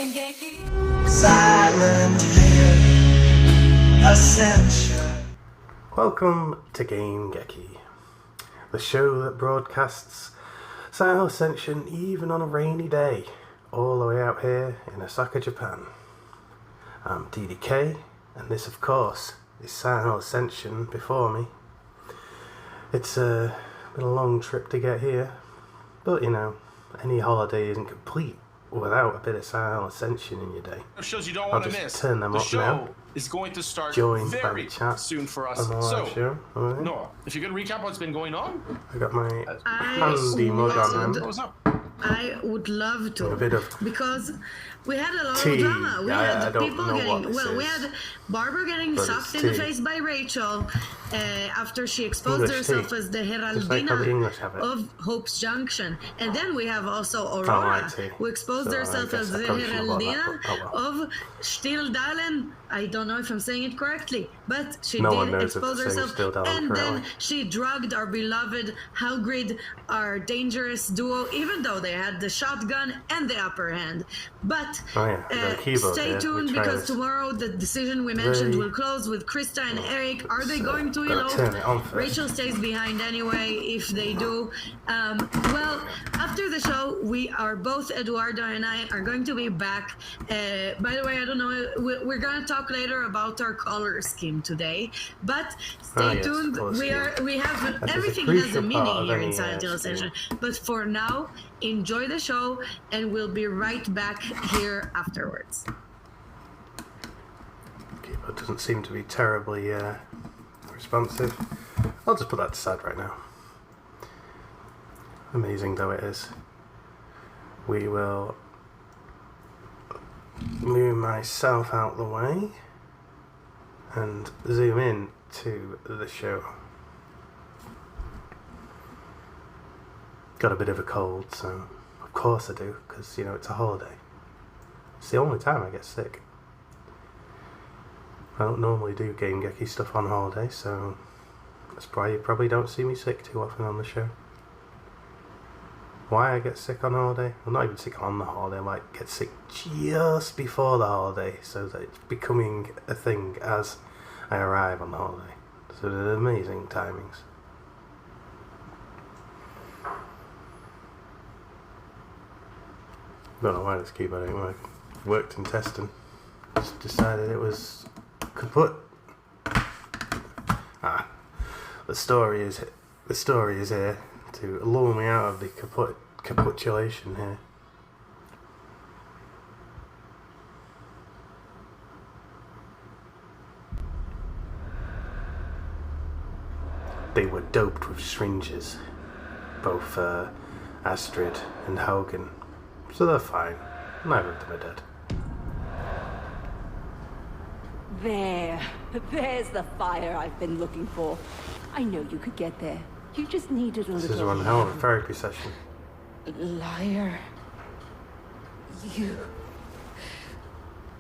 Game-Geki. Silent Hill, Ascension. Welcome to Game-Geki, the show that broadcasts Ascension even on a rainy day, all the way out here in Osaka, Japan. I'm DDK, and this, of course, is Ascension before me. It's been a long trip to get here, but you know, any holiday isn't complete without a bit of Ascension in your day. Shows you don't want to miss. Turn them the up show now. Is going to start Joined by very the chat soon for us. on the live show. Right. Noah, if you could recap what's been going on. I got my handy mug on them. What's up? I would love to, A bit of because we had a lot tea. of drama. We I had don't people know what getting, this well, we is, had Barbara getting but sucked it's in the tea. face by Rachel after she exposed English herself tea. as the Just like how the Heraldina English have it. of Hope's Junction. And then we have also I Aurora, like tea. who exposed So I herself guess as I the probably shouldn't have bought Heraldina that, but oh well. of Stilldalen. I don't know if I'm saying it correctly, but she No one did knows if expose they're saying herself. Stilldalen And then correctly. she drugged our beloved Howgrid, our dangerous duo, even though they had the shotgun and the upper hand. But Oh yeah, I got a keyboard stay here. tuned, We try because this. tomorrow the decision we mentioned Very- will close with Krista and Eric. Are they going to gotta elope? turn it on first. Rachel stays behind anyway if they do. Well, after the show, we are both, Eduardo and I, are going to be back. By the way, I don't know, we're going to talk later about our color scheme today, but stay yes, tuned. color We have That is a everything has a crucial part meaning of here any, in Silent Hill scheme. Ascension. But for now, enjoy the show, and we'll be right back here afterwards. Keyboard doesn't seem to be terribly responsive. I'll just put that to side right now. Amazing though it is. We will move myself out the way and zoom in to the show. Got a bit of a cold, so of course I do, because you know it's a holiday. It's the only time I get sick. I don't normally do Game-Geki stuff on holiday, so that's probably you probably don't see me sick too often on the show. Why I get sick on holiday? I'm not even sick on the holiday, I might get sick just before the holiday, so that it's becoming a thing as I arrive on the holiday. So they're amazing timings. Don't know why this keyboard ain't working. Worked in testing. Just decided it was kaput. The story is here to lure me out of the capitulation here. They were doped with syringes, both Astrid and Haugen, so they're fine. Neither of them are dead. There's the fire I've been looking for. I know you could get there. You just needed a This is little... one hell of a therapy session. Liar. You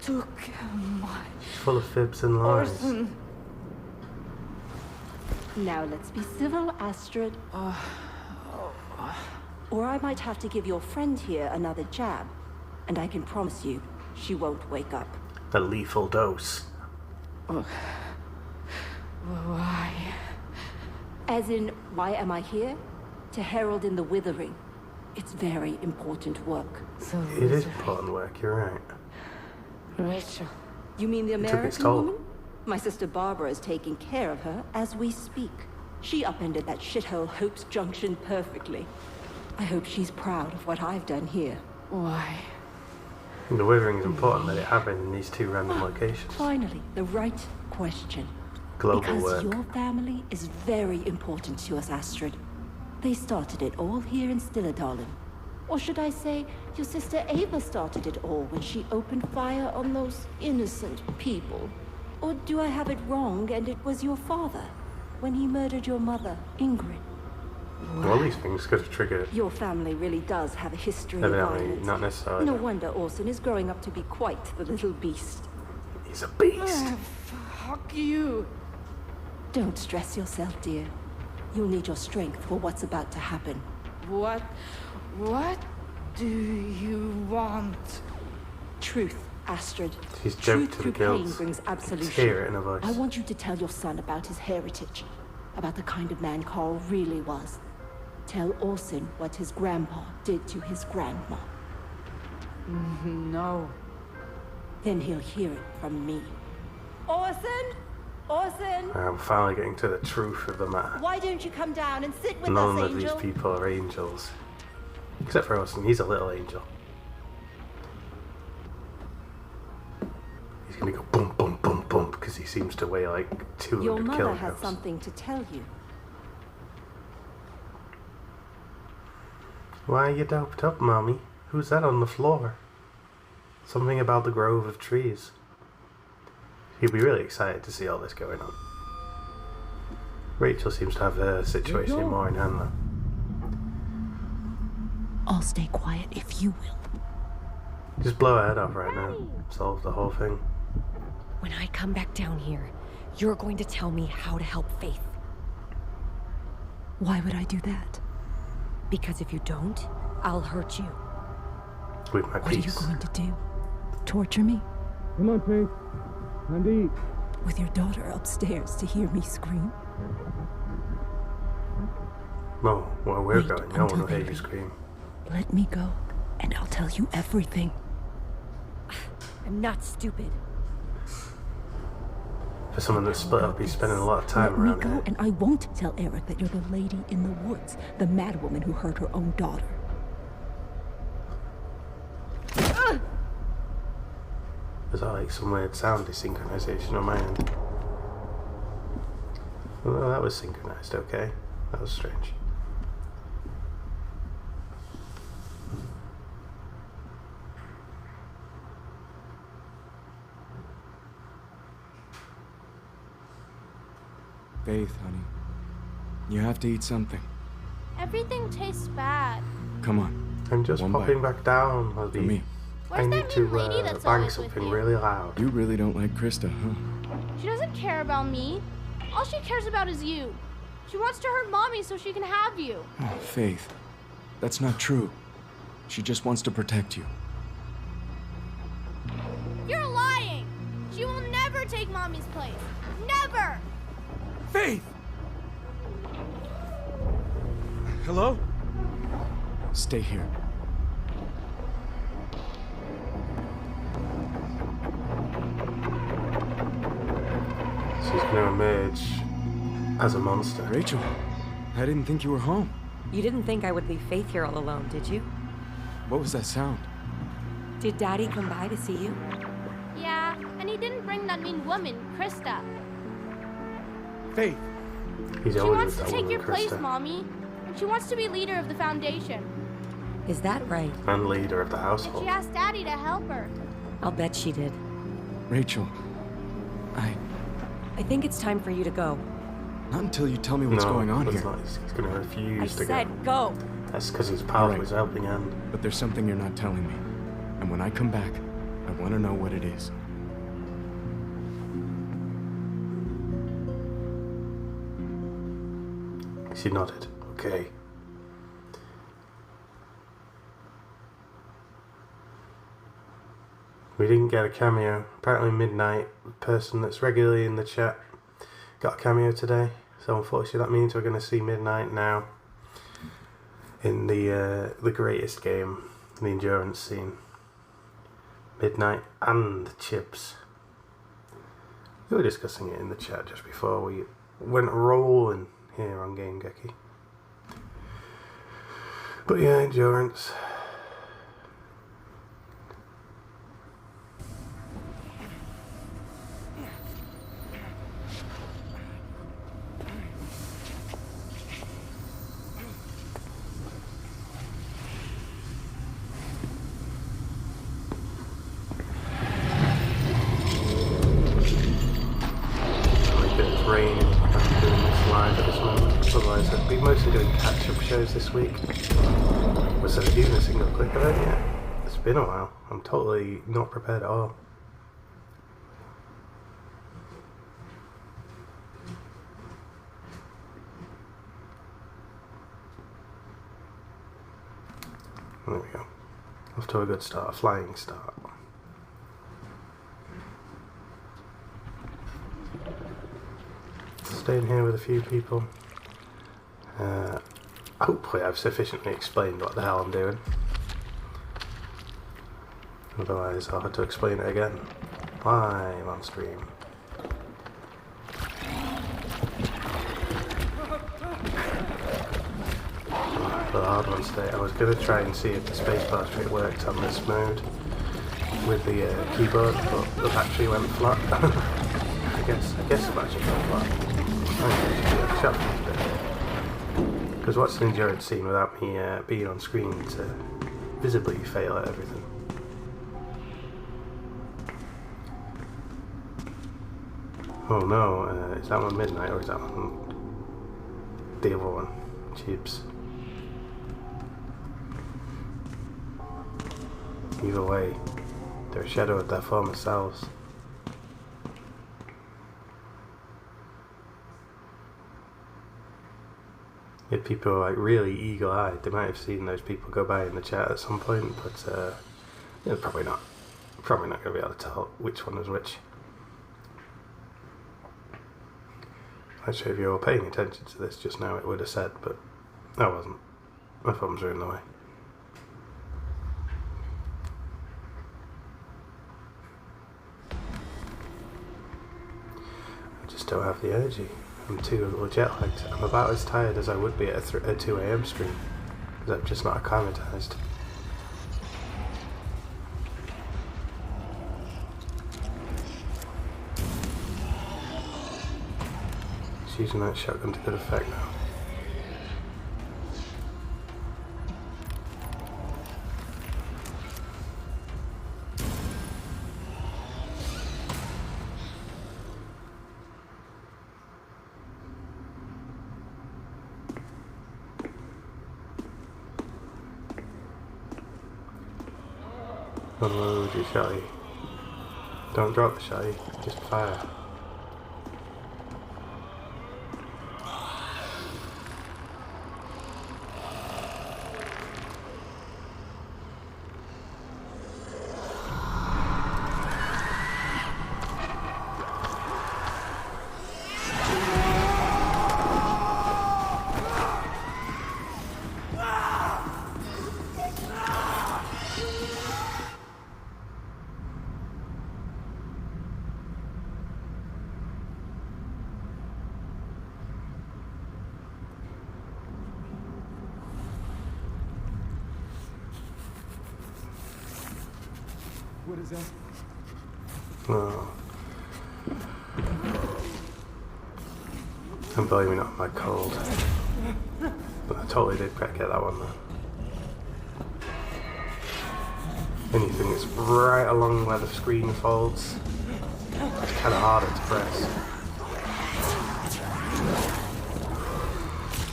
took my Full of fibs and lies. Orson. Now let's be civil, Astrid. Or I might have to give your friend here another jab. And I can promise you, she won't wake up. A lethal dose. Why? As in, why am I here? To herald in the withering. It's very important work. So It is important work, you're right. Rachel. You mean the took its American toll. woman? My sister Barbara is taking care of her as we speak. She upended that shithole Hope's Junction perfectly. I hope she's proud of what I've done here. Why? The withering is important that it happened in these two random locations. Finally, the right question. Global Because work. your family is very important to us, Astrid. They started it all here in Stilldalen. Or should I say, your sister Ava started it all when she opened fire on those innocent people. Or do I have it wrong and it was your father, when he murdered your mother, Ingrid? Well, these things could have triggered it. Your family really does have a history of Evidently, violence. not necessarily. No wonder Orson is growing up to be quite the little beast. He's a beast. Fuck you! Don't stress yourself, dear. You'll need your strength for what's about to happen. What do you want? Truth, Astrid. She's Truth joked to the through pain guilds. brings You can absolution. hear it in her voice. I want you to tell your son about his heritage, about the kind of man Carl really was. Tell Orson what his grandpa did to his grandma. No. Then he'll hear it from me. Orson? Orson? I'm finally getting to the truth of the matter. Why don't you come down and sit with None us, of these Angel? people are angels. Except for Austin, he's a little angel. He's gonna go boom, boom, boom, boom, because he seems to weigh like 200 Your mother kilograms. has something to tell you. Why are you doped up, Mommy? Who's that on the floor? Something about the grove of trees. He'd be really excited to see all this going on. Rachel seems to have her situation more in hand, though. I'll stay quiet if you will. Just blow her head off right now. Solve the whole thing. When I come back down here, you're going to tell me how to help Faith. Why would I do that? Because if you don't, I'll hurt you. With my What are you piece. going to do? Torture me? Come on, Faith. Time to eat. With your daughter upstairs to hear me scream? No, where we're Wait going, no one until will hear they you leave. scream. Let me go, and I'll tell you everything. I'm not stupid. For someone that's split up, he's spending a lot of time Let me around go, here. and I won't tell Eric that you're the lady in the woods, the mad woman who hurt her own daughter. There's like some weird sound desynchronization on my end. Well, that was synchronized, okay. That was strange. Faith, honey. You have to eat something. Everything tastes bad. Come on. I'm just One popping bite. back down, For Hubby. me. I Where's need that to mean lady that's bang always with something you? really loud. You really don't like Krista, huh? She doesn't care about me. All she cares about is you. She wants to hurt mommy so she can have you. Oh, Faith. That's not true. She just wants to protect you. You're lying. She will never take mommy's place. Never. Faith! Hello? Stay here. She's gonna emerge as a monster. Rachel, I didn't think you were home. You didn't think I would leave Faith here all alone, did you? What was that sound? Did Daddy come by to see you? Yeah, and he didn't bring that mean woman, Krista. Faith! He's She always wants with to that take woman, your place, Krista. mommy. And she wants to be leader of the foundation. Is that right? And leader of the And household. she asked Daddy to help her. I'll bet she did. Rachel, I think it's time for you to go. not until you tell me what's going on it's here. not. He's gonna I refuse to said go. go. That's because he's powerful, Alright. his helping hand. But there's something you're not telling me. And when I come back, I want to know what it is. She nodded. Okay. We didn't get a cameo. Apparently Midnight, the person that's regularly in the chat, got a cameo today. So unfortunately that means we're going to see Midnight now in the greatest game, the endurance scene. Midnight and Chips. We were discussing it in the chat just before we went rolling here on Game-Geki. But yeah, endurance. A bit of rain. I'm doing this live at this moment. Otherwise, I'd be mostly doing catch-up shows this week. Was I doing a single clip of it yet? It's been a while. I'm totally not prepared at all. There we go. Off to a good start, a flying start. staying here with a few people. Hopefully I've sufficiently explained what the hell I'm doing. Otherwise I'll have to explain it again live on stream. For the hard ones today, I was going to try and see if the spacebar trick worked on this mode with the keyboard, but the battery went flat. I guess the battery went flat. Because what's an endurance scene without me being on screen to visibly fail at everything? Oh no, is that one midnight or is that one the other one? Chips. Either way, they're a shadow of their former selves. If people are like really eagle-eyed, they might have seen those people go by in the chat at some point, but yeah, probably not. Probably not going to be able to tell which one was which. Actually, if you were paying attention to this just now, it would have said, but I wasn't. My thumbs were in the way. I just don't have the energy. I'm too jet lagged. I'm about as tired as I would be at a 2 AM stream, because I'm just not acclimatized. Just using that shotgun to good effect now. Unload your shotty. Don't drop the shotty, just fire. What is that? Oh. I'm blaming it on my cold. But I totally did get that one though. Anything that's right along where the screen folds, it's kind of harder to press.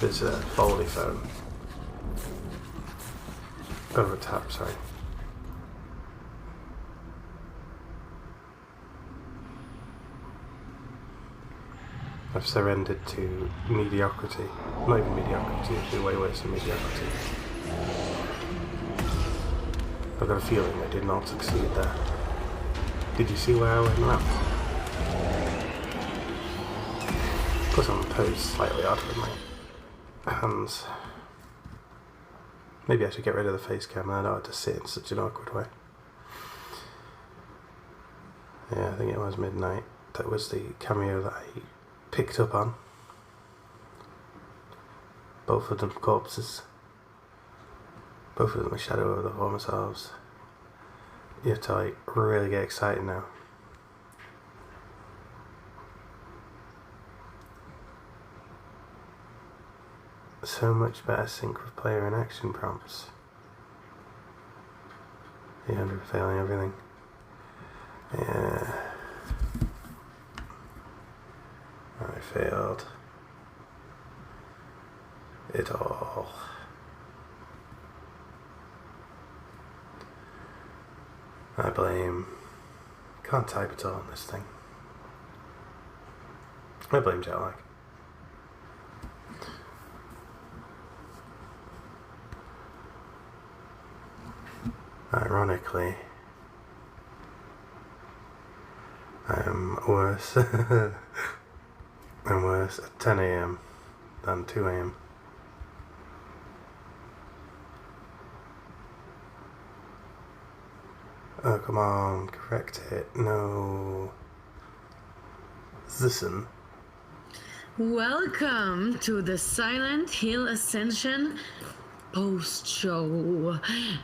There's a foldy phone. Over tap, sorry. I've surrendered to mediocrity. Not even mediocrity, it's way worse than mediocrity. I've got a feeling I did not succeed there. Did you see where I went left? Plus I'm posed slightly odd with my hands. Maybe I should get rid of the face cam, I don't have to sit in such an awkward way. Yeah, I think it was midnight. That was the cameo that I picked up on. Both of them corpses. Both of them a shadow of the former selves. You have to like really get excited now. So much better sync with player and action prompts. Yeah, I'm failing everything. Yeah. I failed it all. I blame... Can't type at all on this thing. I blame jet lag. Ironically, I'm worse. And worse at 10 a.m. than 2 a.m. Oh, come on, correct it. No. Listen. Welcome to the Silent Hill Ascension post-show.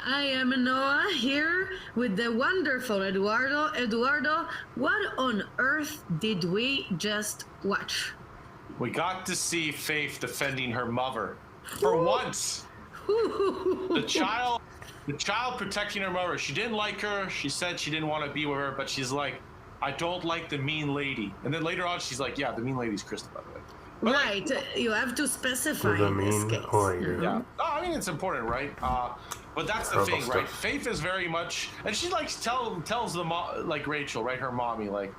I am Noah here with the wonderful Eduardo. Eduardo, what on earth did we just watch? We got to see Faith defending her mother. For once. The child protecting her mother. She didn't like her. She said she didn't want to be with her, but she's like, I don't like the mean lady. And then later on, she's like, yeah, the mean lady's Krista, by the way. But right, you have to specify in this case. Yeah, I mean, it's important, right? But that's the thing, right? Faith is very much, and she like tells the like Rachel, right, her mommy, like,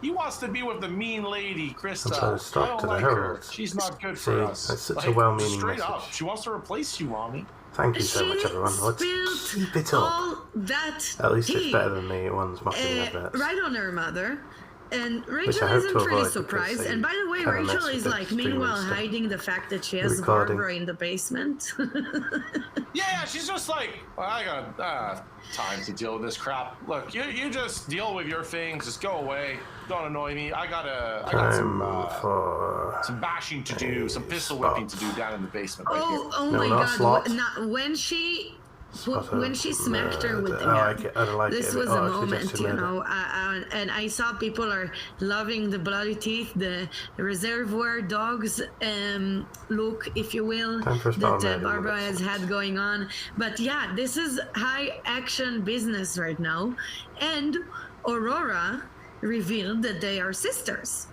he wants to be with the mean lady, Krista. I don't like her. She's not good for us. That's such like, a well-meaning straight message. up, she wants to replace you, mommy. Thank you so much, everyone. Let's keep it up. All that At least it's better than the ones mocking adverts. right on her mother. And Which Rachel I hope to isn't really avoid surprised. because And by the way, they kinda Rachel mess with is the like streaming meanwhile stuff. hiding the fact that she has Recording. Barbara in the basement. Yeah, she's just like, well, I got time to deal with this crap. Look, you just deal with your things. Just go away. Don't annoy me. I got some bashing to do, some pistol whipping to do down in the basement. Right here. Oh No, my not God! slot. When she smacked her with the I gun, don't like this it. was Oh, a I moment, suggested you murder. know. And I saw people are loving the bloody teeth, the reservoir dogs look, if you will, Time for a spell that murder, Barbara that's has had going on. But yeah, this is high action business right now, and Aurora revealed that they are sisters.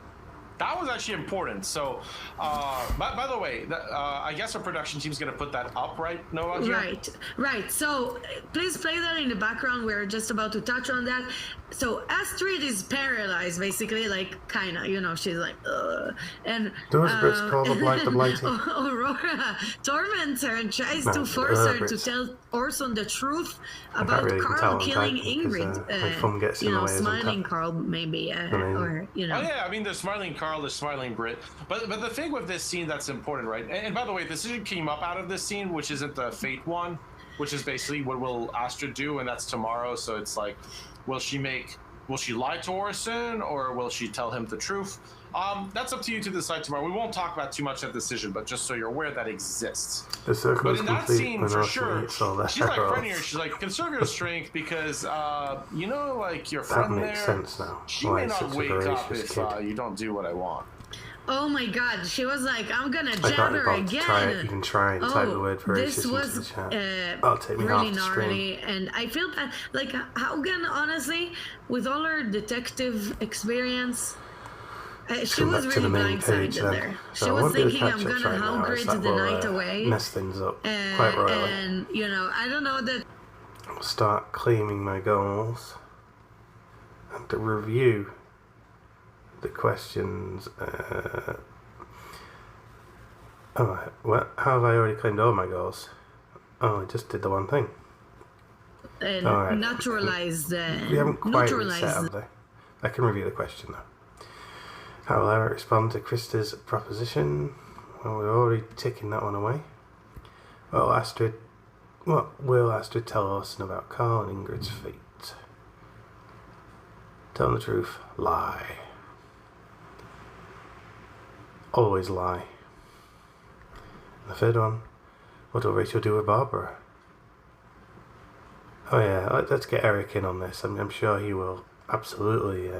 That was actually important. So, by the way, I guess our production team's going to put that up, right, Noah? Here? Right. So please play that in the background. We're just about to touch on that. So Astrid is paralyzed, basically, like, kind of, you know, she's like, ugh. And Those Brits call the blight the blighty. Aurora torments her and tries to force her to tell Orson the truth about really Carl tell killing on title, Ingrid. because, my thumb gets in you the know, way as I'm smiling tapping. Carl, maybe, or, you know. Oh yeah, I mean, there's smiling Carl, there's smiling Brit, but the thing with this scene that's important, right? And by the way, the decision came up out of this scene, which isn't the Fate one, which is basically what will Astrid do, and that's tomorrow. So it's like, will she lie to Orson, or will she tell him the truth? That's up to you to decide tomorrow. We won't talk about too much of that decision, but just so you're aware that exists. The circle But is in that complete scene, when for Orson sure, eats all the she's like arrows. friending her. She's like, conserve your strength because, you know, like your That friend makes there, sense now. she Why may he's not such a wake up voracious if kid. you don't do what I want. Oh my God, she was like, I'm gonna I jab can't her even again. try and type the word voracious this into was the chat. That'll take me really half the screen. gnarly, and I feel that, like, Haugen, honestly, with all her detective experience, she Come was back to the really main page blindsided then. there. So She I was won't do the thinking, I'm catch-ups gonna right now, as Haugen that the will, night away. mess things up quite royally. And, you know, I don't know that. I'll start claiming my goals and to review the questions. How have I already claimed all my goals? Oh, I just did the one thing. Alright. Naturalize the. We haven't quite neutralize reset, have they? I can review the question though. How will I respond to Krista's proposition? Well, we're already ticking that one away. What will Astrid tell Orson about Carl and Ingrid's fate? Tell him the truth. Lie. Always lie. The third one. What will Rachel do with Barbara? Oh yeah, let's get Eric in on this. I'm sure he will absolutely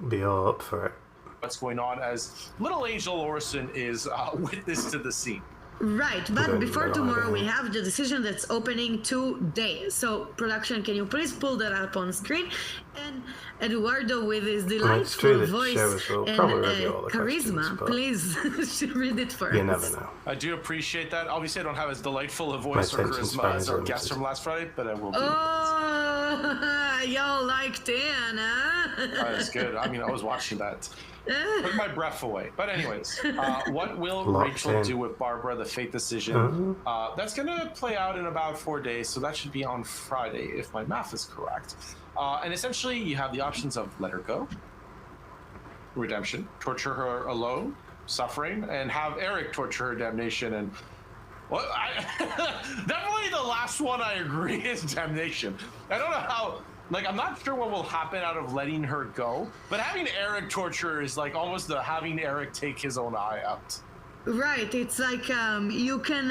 be all up for it. What's going on as little Angel Orson is witness to the scene. Right, but Then before no, tomorrow, I we don't know. have the decision that's opening today. So, production, can you please pull that up on screen? And Eduardo, with his it's true delightful that voice shows will and probably review all the charisma, questions, but please read it for You us. never know. I do appreciate that. Obviously, I don't have as delightful a voice or attention charisma span as is our limited. guest from last Friday, but I will do. Oh, y'all liked it, huh? That's good. I mean, I was watching that. Took my breath away. But anyways, what will Locked Rachel in. do with Barbara, the fate decision? That's going to play out in about 4 days, so that should be on Friday, if my math is correct. And essentially, you have the options of let her go, redemption, torture her alone, suffering, and have Eric torture her damnation. And well, definitely the last one I agree is damnation. I don't know how. Like, I'm not sure what will happen out of letting her go, but having Eric torture her is like almost the having Eric take his own eye out. Right, it's like you can.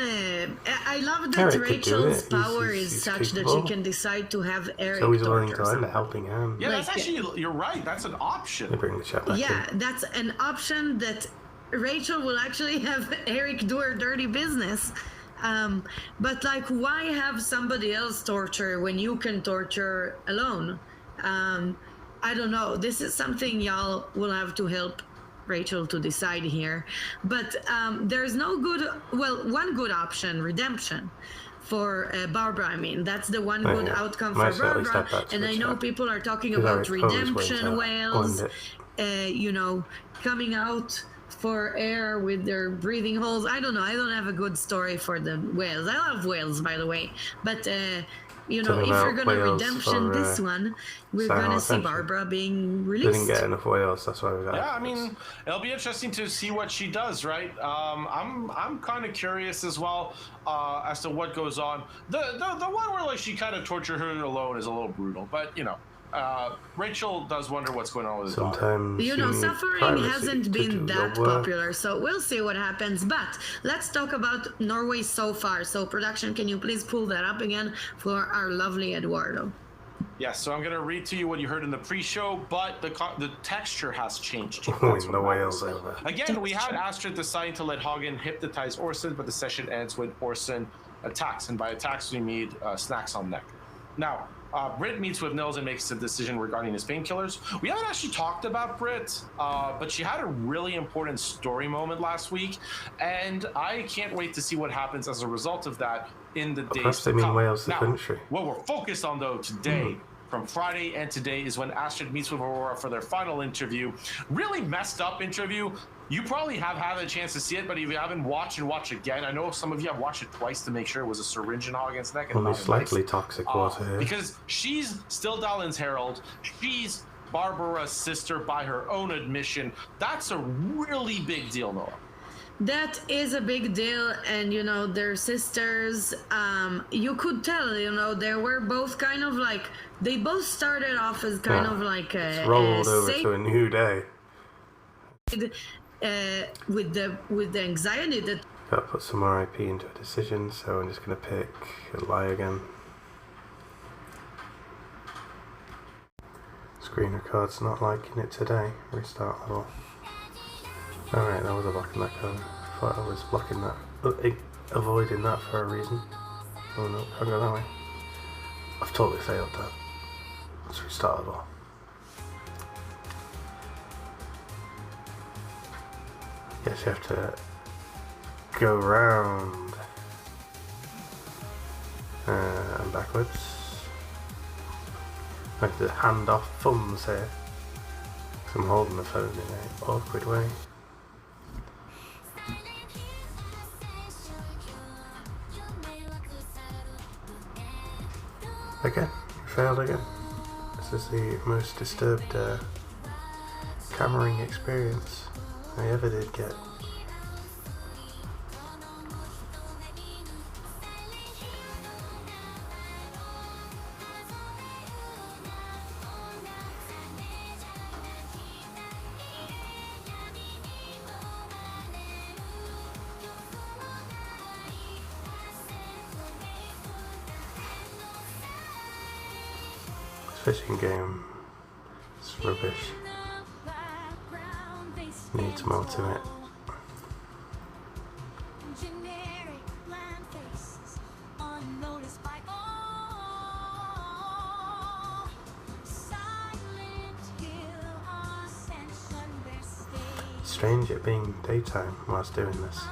I love that Eric could do Rachel's it. power He's is such that capable. she can decide to have Eric So he's willing to torture lend a helping hand. Yeah, that's Like, actually, you're right. That's an They option. bring the chat back Yeah, in. that's an option that Rachel will actually have Eric do her dirty business. But like, why have somebody else torture when you can torture alone? I don't know. This is something y'all will have to help Rachel to decide here. But there's no good, well, one good option, redemption. For Barbara, I mean, that's the one Oh, good yeah. outcome Might for as well at least Barbara. add that to And the I know chat. people are talking Because about Eric always wins redemption out. whales, Won it. you know, coming out for air with their breathing holes. I don't know. I don't have a good story for the whales. I love whales, by the way. But, you know, Talking if you're about going to whales redemption for, this one, we're Silent going to see Ascension. Barbara being They didn't released. get enough whales, that's why we got Yeah, I mean, it'll be interesting to see what she does, right? I'm kind of curious as well as to what goes on. The one where like she kind of tortured her alone is a little brutal, but you know, Rachel does wonder what's going on with his daughter. sometimes You know, need suffering privacy hasn't to been do that your work. popular, so we'll see what happens. But let's talk about Norway so far. So, production, can you please pull that up again for our lovely Eduardo? Yes, so I'm going to read to you what you heard in the pre-show, but the texture has changed. Oh, That's the what whales matters. over. Again, we had Astrid deciding to let Hagen hypnotize Orson, but the session ends when Orson attacks, and by attacks we mean snacks on neck. Now, Britt meets with Nils and makes a decision regarding his painkillers. We haven't actually talked about Britt, but she had a really important story moment last week, and I can't wait to see what happens as a result of that in the days Perhaps to they mean come. Wales, the Now, country. what we're focused on, though, today, from Friday and today, is when Astrid meets with Aurora for their final interview. Really messed up interview. You probably have had a chance to see it, but if you haven't watched and watch again, I know some of you have watched it twice to make sure it was a syringe in Hagen's neck. And Only not a slightly knife. toxic water here. Because she's still Dalin's herald. She's Barbara's sister by her own admission. That's a really big deal, Noah. That is a big deal, and you know, they're sisters. You could tell, you know, they were both kind of like, they both started off as kind of like It's rolled over to a new day. with the anxiety that Gotta put some more IP into a decision, so I'm just gonna pick a lie again. Screen record's not liking it today. Restart level. Alright, that was a block in that code. Thought I was blocking that, avoiding that for a reason. Oh no, I'll go that way. I've totally failed that. Let's restart level. Guess you have to go round and backwards. I have to hand off thumbs here, because I'm holding the phone in an awkward way. Again, failed again. This is the most disturbed cameraing experience I ever did get. Fishing game is rubbish. Needs more to it. Strange it being daytime whilst doing this.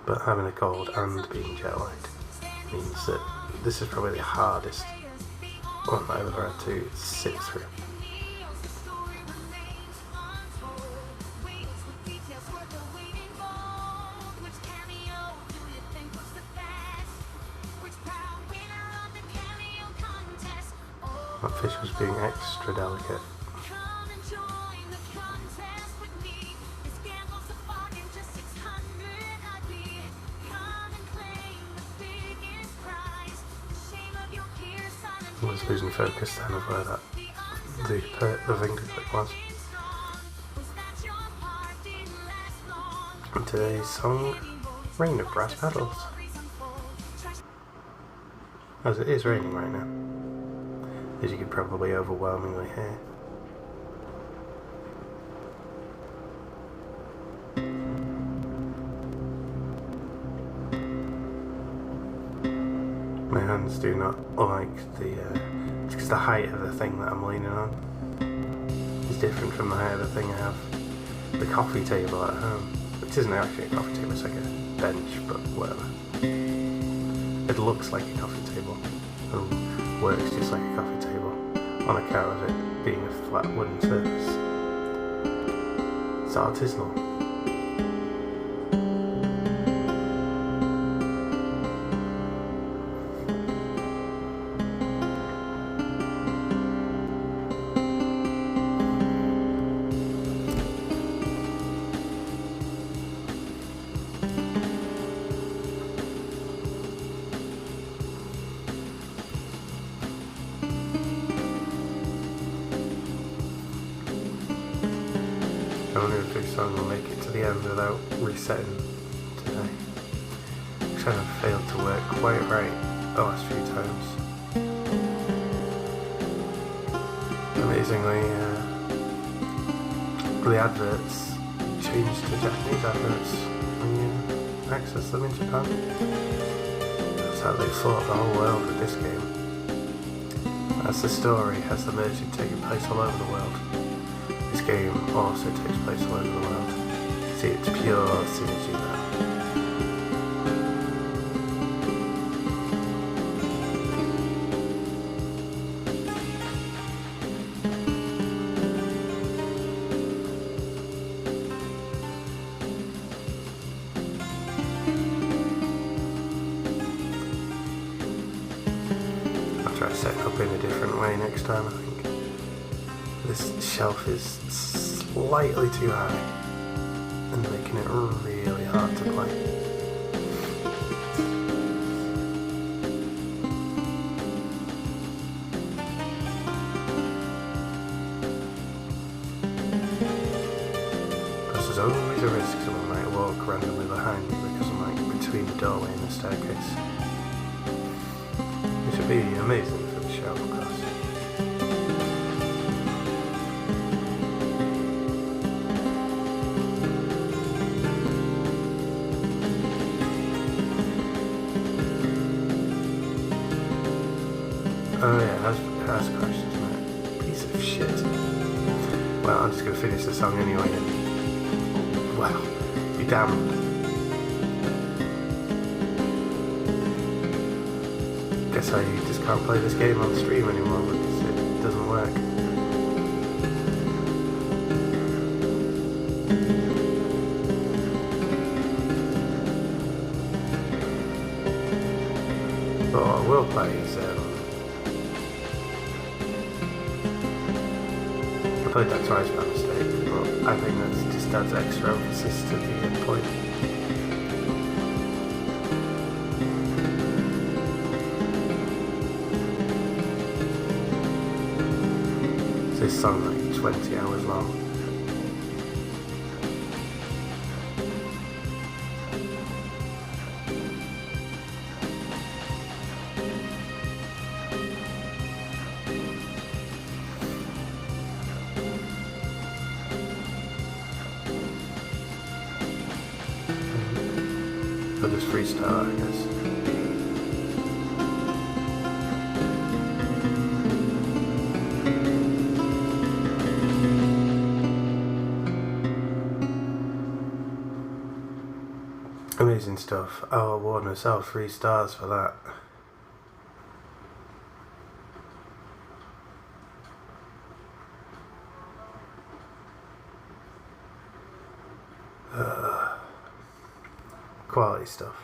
But having a cold and being jet lagged means that this is probably the hardest one I've ever had to sit through. That fish was being extra delicate. I was losing focus then of where that the finger click was. And today's song, Rain of Brass Petals. As it is raining right now, as you can probably overwhelmingly hear. My hands do not like it's because the height of the thing that I'm leaning on is different from the height of the thing I have. The coffee table at home, which isn't actually a coffee table, it's like a bench, but whatever. It looks like a coffee table and works just like a coffee table on account of it being a flat wooden surface. It's artisanal. I wonder if this song will make it to the end without resetting today. Which kind of failed to work quite right the last few times. Amazingly, the adverts changed to Japanese adverts when you access them in Japan. That's how they thought the whole world with this game. As the story has the merging taking place all over the world. This game also takes place all over the world. See, it's pure synergy there. I'll try setting up in a different way next time, I think. This shelf is slightly too high and making it really hard to play. Because there's always a risk someone might walk randomly behind me because I'm like between the doorway and the staircase. Which would be amazing for the show, of course. Oh yeah, it has crashed, isn't it? Piece of shit. Well, I'm just going to finish the song anyway and... well, be damned. Guess I just can't play this game on stream anymore because it doesn't work. But what I will play is... I played that twice by mistake, but I think that just adds extra emphasis to the end point. This song like 20 hours long. I'll just freestyle, I guess. Amazing stuff. I'll award myself 3 stars for that. Quality stuff.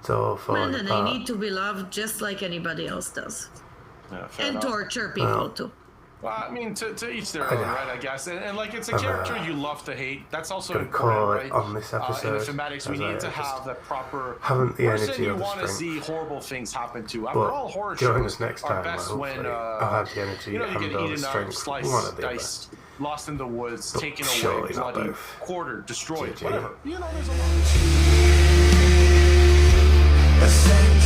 It's all falling And they apart. need to be loved just like anybody else does. Yeah, fair And enough. torture people too. Well, I mean, to each their own, right? I guess, and like it's a character you love to hate. That's also gonna important, call right? it on this in the episode, thematics, we as I need to just have that proper haven't the person energy you or the want to strength. see horrible things happen to. After But all, horror join shows us next are time, best well, when hopefully I'll have the energy you and get all the eaten up, strength. sliced, One or the other. diced, lost in the woods, But taken away, surely not bloody, both. quartered, destroyed, GG. whatever. You know, there's a lot. Ascension.